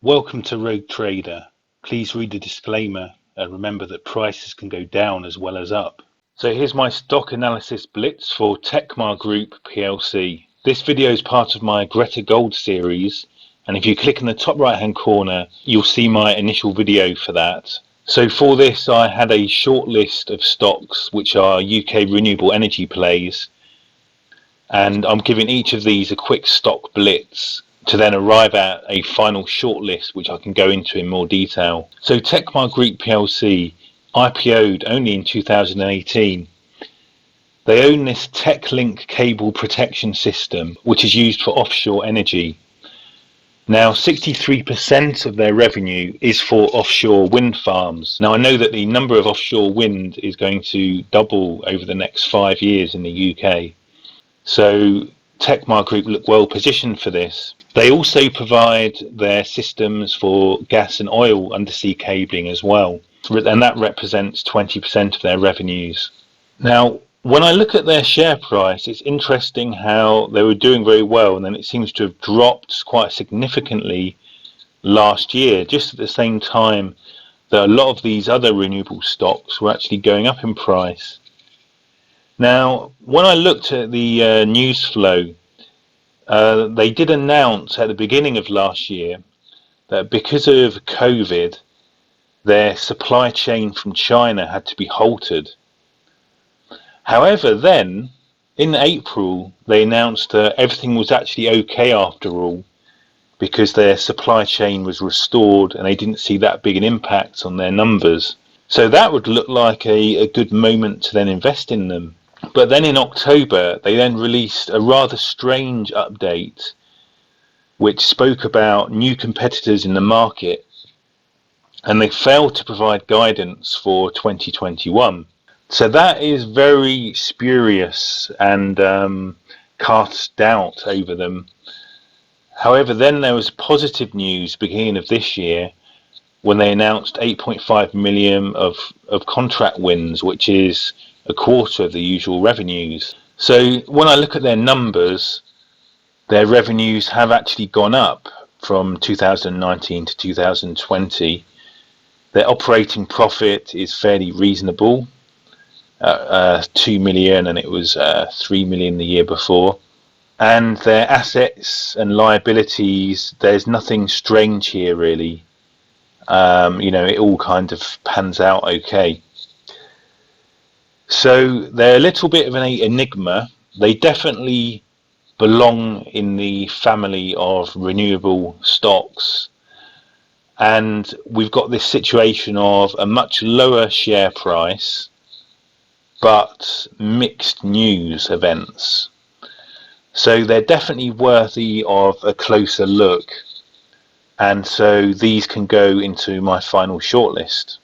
Welcome to Rogue Trader. Please read the disclaimer and remember that prices can go down as well as up. So here's my stock analysis blitz for Tekmar Group PLC. This video is part of my Greta Gold series, and if you click in the top right hand corner you'll see my initial video for that. So for this I had a short list of stocks which are UK renewable energy plays, and I'm giving each of these a quick stock blitz to then arrive at a final shortlist which I can go into in more detail. So Tekmar Group PLC IPO'd only in 2018. They own this TechLink cable protection system which is used for offshore energy. Now 63% of their revenue is for offshore wind farms. Now I know that the number of offshore wind is going to double over the next 5 years in the UK. So Tekmar Group look well positioned for this. They also provide their systems for gas and oil undersea cabling as well, and that represents 20% of their revenues. Now, when I look at their share price, it's interesting how they were doing very well and then it seems to have dropped quite significantly last year, just at the same time that a lot of these other renewable stocks were actually going up in price. Now, when I looked at the news flow, they did announce at the beginning of last year that because of COVID, their supply chain from China had to be halted. However, then in April, they announced that everything was actually okay after all, because their supply chain was restored and they didn't see that big an impact on their numbers. So that would look like a good moment to then invest in them. But then in October, they then released a rather strange update which spoke about new competitors in the market, and they failed to provide guidance for 2021. So that is very spurious and casts doubt over them. However, then there was positive news beginning of this year when they announced 8.5 million of contract wins, which is a quarter of the usual revenues. So when I look at their numbers, their revenues have actually gone up from 2019 to 2020. Their operating profit is fairly reasonable, 2 million, and it was 3 million the year before. And their assets and liabilities, there's nothing strange here really. It all kind of pans out okay. So they're a little bit of an enigma. They definitely belong in the family of renewable stocks. And we've got this situation of a much lower share price, but mixed news events. So they're definitely worthy of a closer look. And so these can go into my final shortlist.